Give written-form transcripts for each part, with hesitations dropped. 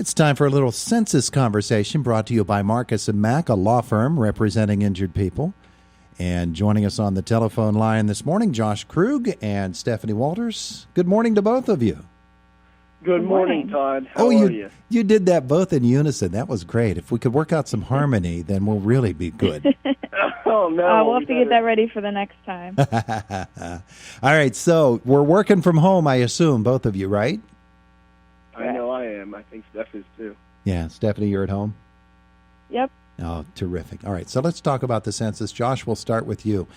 It's time for a little census conversation brought to you by Marcus & Mack, a law firm representing injured people. And joining us on the telephone line this morning, Josh Krug and Stephanie Walters. Good morning to both of you. Good morning, Todd. How are you? You did that both in unison. That was great. If we could work out some harmony, then we'll really be good. Oh, no. We'll have to get that ready for the next time. All right, so we're working from home, I assume, both of you, right? I know I am. I think Steph is, too. Yeah, Stephanie, you're at home? Yep. Oh, terrific. All right, so let's talk about the census. Josh, we'll start with you.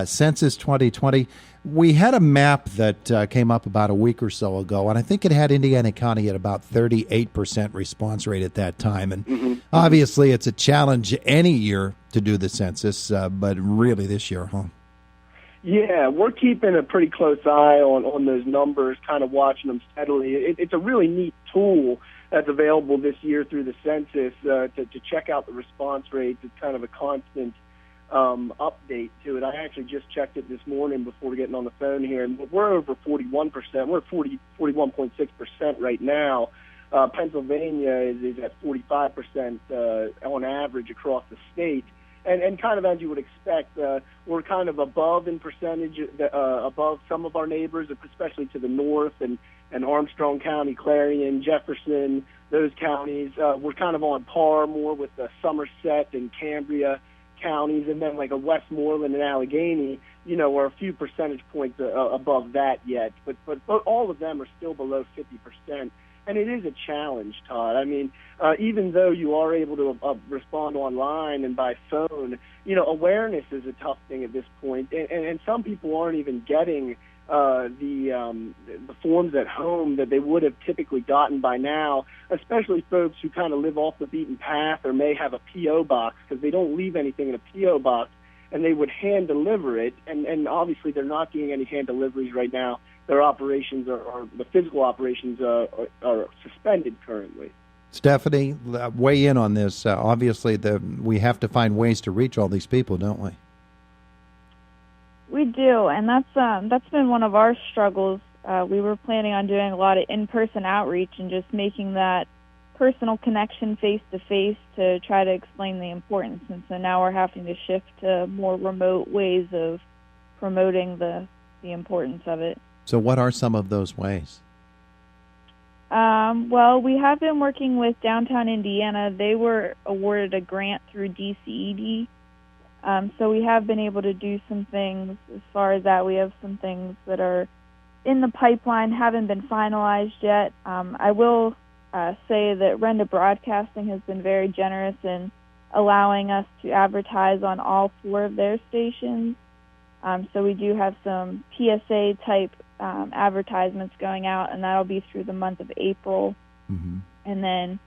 Census 2020, we had a map that came up about a week or so ago, and I think it had Indiana County at about 38% response rate at that time. And obviously it's a challenge any year to do the census, but really this year, huh? Yeah, we're keeping a pretty close eye on those numbers, kind of watching them steadily. It's a really neat tool that's available this year through the census to check out the response rates. It's kind of a constant update to it. I actually just checked it this morning before getting on the phone here, and we're over 41%. We're at 41.6% right now. Pennsylvania is at 45% on average across the state. And kind of as you would expect, we're kind of above in percentage, above some of our neighbors, especially to the north and Armstrong County, Clarion, Jefferson, those counties. We're kind of on par more with the Somerset and Cambria counties, and then like a Westmoreland and Allegheny, are a few percentage points above that yet. But all of them are still below 50%. And it is a challenge, Todd. I mean, even though you are able to respond online and by phone, awareness is a tough thing at this point. And some people aren't even getting the forms at home that they would have typically gotten by now, especially folks who kind of live off the beaten path or may have a P.O. box because they don't leave anything in a P.O. box, and they would hand deliver it. And obviously they're not getting any hand deliveries right now. Their operations or the physical operations are suspended currently. Stephanie, weigh in on this. Obviously, we have to find ways to reach all these people, don't we? We do, and that's been one of our struggles. We were planning on doing a lot of in-person outreach and just making that personal connection face-to-face to try to explain the importance. And so now we're having to shift to more remote ways of promoting the importance of it. So what are some of those ways? Well, we have been working with Downtown Indiana. They were awarded a grant through DCED. So we have been able to do some things as far as that. We have some things that are in the pipeline, haven't been finalized yet. I will say that Renda Broadcasting has been very generous in allowing us to advertise on all 4 of their stations. So we do have some PSA-type advertisements going out, and that'll be through the month of April. Mm-hmm. And then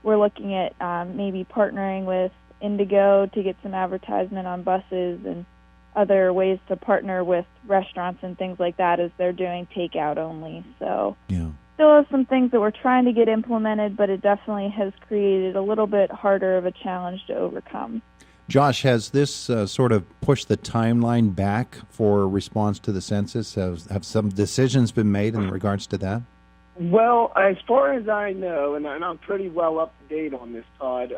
we're looking at maybe partnering with Indigo to get some advertisement on buses and other ways to partner with restaurants and things like that as they're doing takeout only. So still have some things that we're trying to get implemented, but it definitely has created a little bit harder of a challenge to overcome. Josh, has this sort of pushed the timeline back for response to the census? Have some decisions been made in regards to that? Well, as far as I know, and I'm pretty well up to date on this, Todd,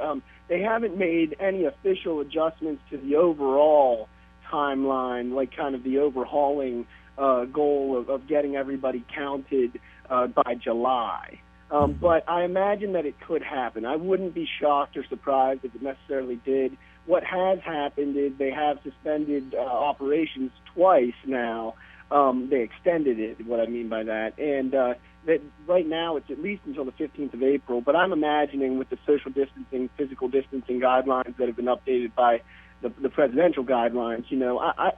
they haven't made any official adjustments to the overall timeline, like kind of the overhauling goal of getting everybody counted by July. But I imagine that it could happen. I wouldn't be shocked or surprised if it necessarily did. What has happened is they have suspended operations twice now. They extended it, what I mean by that. And that right now it's at least until the 15th of April. But I'm imagining with the social distancing, physical distancing guidelines that have been updated by the presidential guidelines,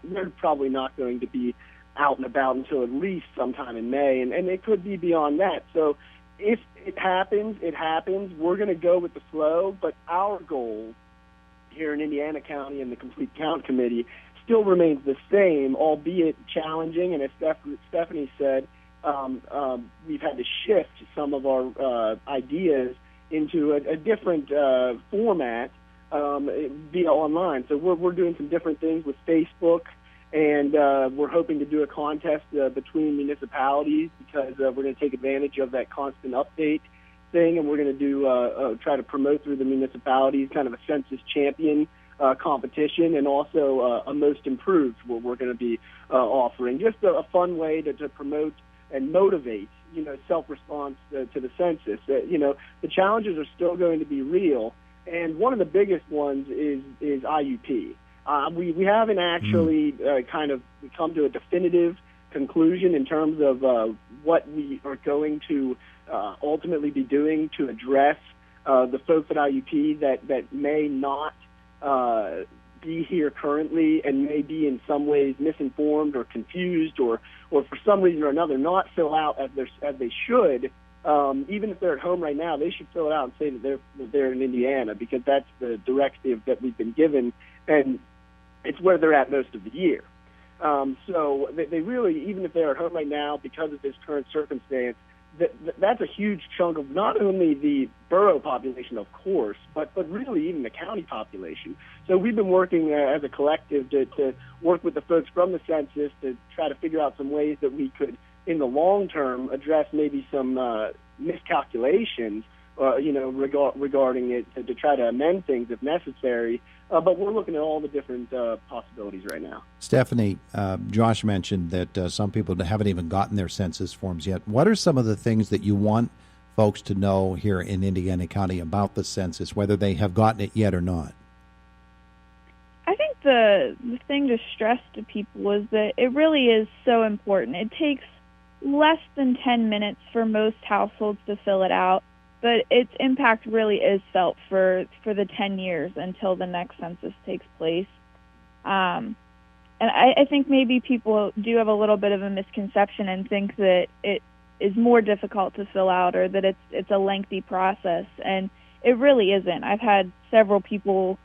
they're probably not going to be out and about until at least sometime in May. And it could be beyond that. So if it happens, it happens. We're going to go with the flow. But our goal here in Indiana County and the Complete Count Committee still remains the same, albeit challenging. And as Stephanie said, we've had to shift some of our ideas into a different format via online. So we're doing some different things with Facebook, and we're hoping to do a contest between municipalities because we're going to take advantage of that constant update. thing, and we're going to do try to promote through the municipalities kind of a census champion competition, and also a most improved where we're going to be offering just a fun way to promote and motivate, self-response to the census. The challenges are still going to be real, and one of the biggest ones is IUP. We haven't actually kind of come to a definitive conclusion in terms of what we are going to ultimately be doing to address the folks at IUP that may not be here currently and may be in some ways misinformed or confused or for some reason or another not fill out as they should. Even if they're at home right now, they should fill it out and say that they're in Indiana, because that's the directive that we've been given, and it's where they're at most of the year. So they really, even if they're at home right now because of this current circumstance, that's a huge chunk of not only the borough population, of course, but really even the county population. So we've been working as a collective to work with the folks from the census to try to figure out some ways that we could, in the long term, address maybe some miscalculations, regarding it, to try to amend things if necessary. But we're looking at all the different possibilities right now. Stephanie, Josh mentioned that some people haven't even gotten their census forms yet. What are some of the things that you want folks to know here in Indiana County about the census, whether they have gotten it yet or not? I think the thing to stress to people is that it really is so important. It takes less than 10 minutes for most households to fill it out, but its impact really is felt for the 10 years until the next census takes place. And I think maybe people do have a little bit of a misconception and think that it is more difficult to fill out or that it's a lengthy process, and it really isn't. I've had several people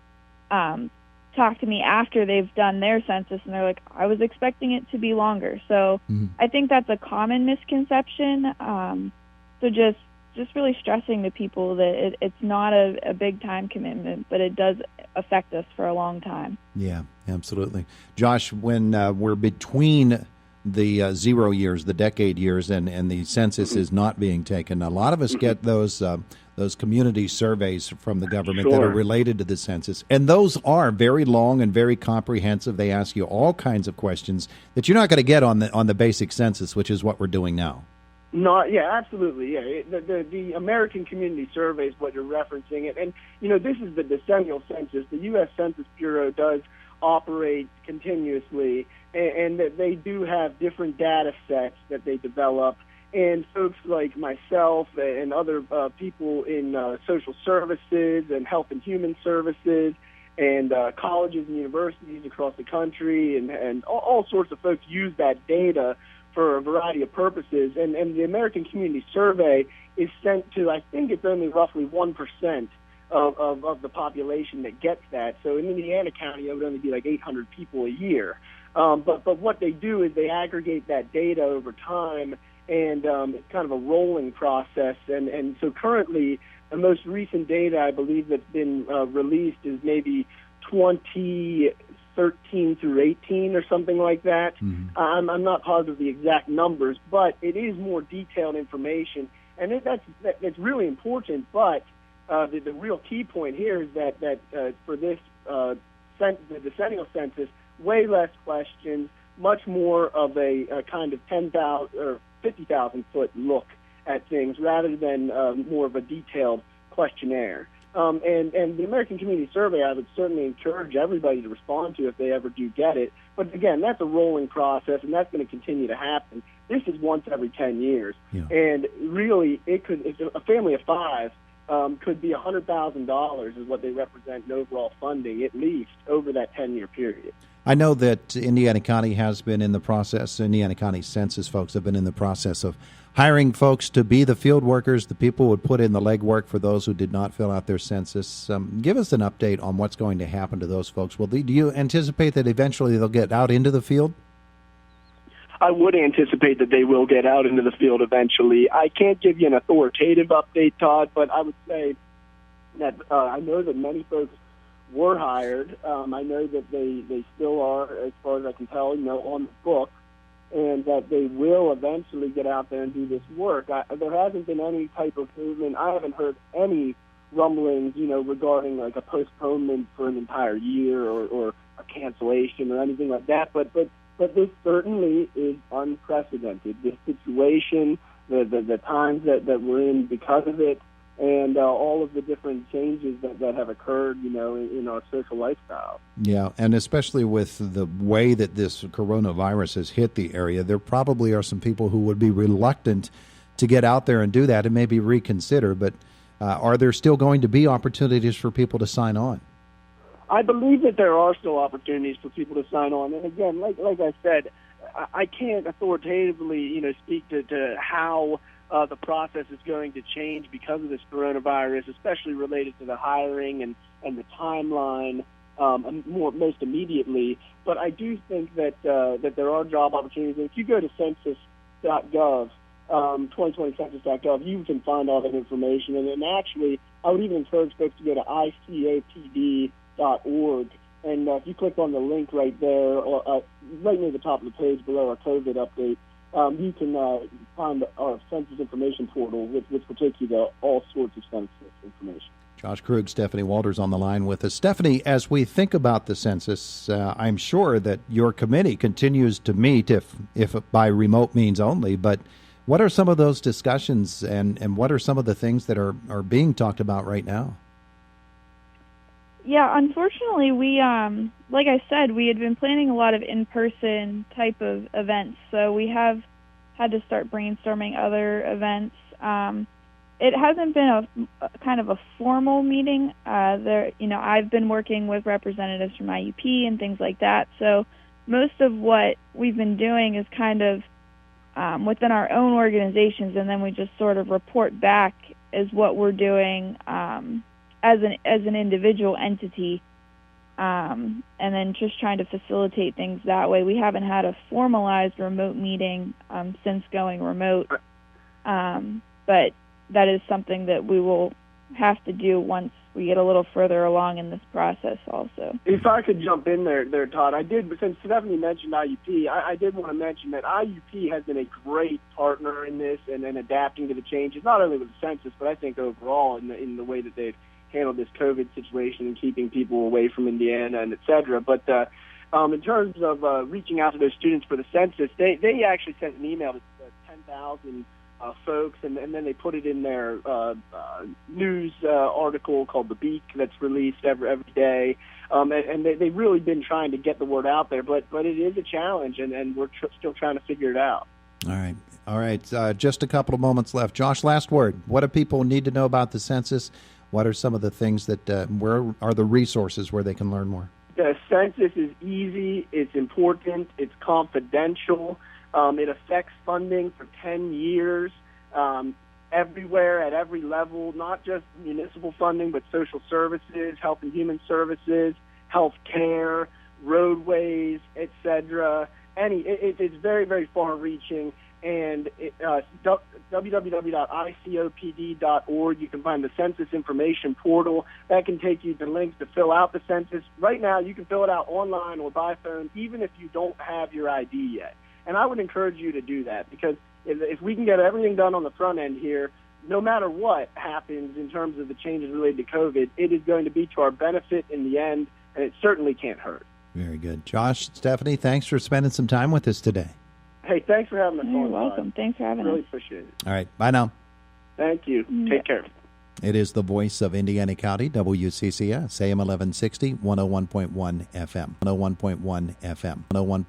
talk to me after they've done their census, and they're like, I was expecting it to be longer. So I think that's a common misconception. So just really stressing to people that it's not a big time commitment, but it does affect us for a long time. Yeah, absolutely. Josh, when we're between the 0 years, the decade years, and the census is not being taken, a lot of us get those community surveys from the government that are related to the census, and those are very long and very comprehensive. They ask you all kinds of questions that you're not going to get on the basic census, which is what we're doing now. Absolutely. The American Community Survey is what you're referencing, and this is the decennial census. The U.S. Census Bureau does operate continuously, and that they do have different data sets that they develop. And folks like myself and other people in social services and health and human services and colleges and universities across the country and all sorts of folks use that data for a variety of purposes. And the American Community Survey is sent to, I think it's only roughly 1% of the population that gets that. So in Indiana County, it would only be like 800 people a year. But what they do is they aggregate that data over time, and it's kind of a rolling process. And so currently, the most recent data, I believe, that's been released is maybe 2013 through 18 or something like that. I'm not positive the exact numbers, but it is more detailed information, and that's really important. But the real key point here is that for this the decennial census, way less questions, much more of a kind of 10,000 or 50,000 foot look at things rather than more of a detailed questionnaire. And the American Community Survey, I would certainly encourage everybody to respond to if they ever do get it. But again, that's a rolling process, and that's going to continue to happen. This is once every 10 years. Yeah. And really, if a family of five could be $100,000 is what they represent in overall funding, at least, over that 10-year period. I know that Indiana County has been in the process, Indiana County Census folks have been in the process of hiring folks to be the field workers. The people would put in the legwork for those who did not fill out their census. Give us an update on what's going to happen to those folks. Do you anticipate that eventually they'll get out into the field? I would anticipate that they will get out into the field eventually. I can't give you an authoritative update, Todd, but I would say that I know that many folks were hired. I know that they still are, as far as I can tell, on the book. and that they will eventually get out there and do this work. There hasn't been any type of movement. I haven't heard any rumblings, regarding like a postponement for an entire year or a cancellation or anything like that. But this certainly is unprecedented. This situation, the times that we're in because of it, and all of the different changes that have occurred, in our social lifestyle. Yeah, and especially with the way that this coronavirus has hit the area, there probably are some people who would be reluctant to get out there and do that and maybe reconsider. But are there still going to be opportunities for people to sign on? I believe that there are still opportunities for people to sign on. And again, like I said, I can't authoritatively, speak to how the process is going to change because of this coronavirus, especially related to the hiring and the timeline most immediately. But I do think that there are job opportunities. And if you go to census.gov, 2020 census.gov, you can find all that information. And then actually, I would even encourage folks to go to icopd.org. And if you click on the link right there, or right near the top of the page below our COVID update, you can find our Census Information portal, which will take you to all sorts of census information. Josh Krug, Stephanie Walters on the line with us. Stephanie, as we think about the census, I'm sure that your committee continues to meet, if by remote means only, but what are some of those discussions and what are some of the things that are being talked about right now? Yeah, unfortunately, we, like I said, we had been planning a lot of in-person type of events, so we have had to start brainstorming other events. It hasn't been a kind of a formal meeting. I've been working with representatives from IUP and things like that, so most of what we've been doing is kind of within our own organizations, and then we just sort of report back as what we're doing as an individual entity, and then just trying to facilitate things that way. We haven't had a formalized remote meeting since going remote, but that is something that we will have to do once we get a little further along in this process also. If I could jump in there, Todd, since Stephanie mentioned IUP, I did want to mention that IUP has been a great partner in this and adapting to the changes, not only with the census, but I think overall in the way that they've handled this COVID situation and keeping people away from Indiana and et cetera. But in terms of reaching out to those students for the census, they actually sent an email to 10,000 folks, and then they put it in their news article called The Beak that's released every day. And they've really been trying to get the word out there, but it is a challenge, and we're still trying to figure it out. All right. Just a couple of moments left. Josh, last word. What do people need to know about the census? What are some of the things where are the resources where they can learn more? The census is easy, it's important, it's confidential, it affects funding for 10 years, everywhere at every level, not just municipal funding, but social services, health and human services, health care, roadways, etc. It's very, very far-reaching. And www.icopd.org, you can find the Census Information portal. That can take you to links to fill out the census. Right now, you can fill it out online or by phone, even if you don't have your ID yet. And I would encourage you to do that, because if we can get everything done on the front end here, no matter what happens in terms of the changes related to COVID, it is going to be to our benefit in the end, and it certainly can't hurt. Very good. Josh, Stephanie, thanks for spending some time with us today. Hey, thanks for having us on. You're welcome. Thanks for having us. Really appreciate it. All right. Bye now. Thank you. Take care. It is the voice of Indiana County, WCCS, AM 1160, 101.1 FM. 101.1 FM. 101.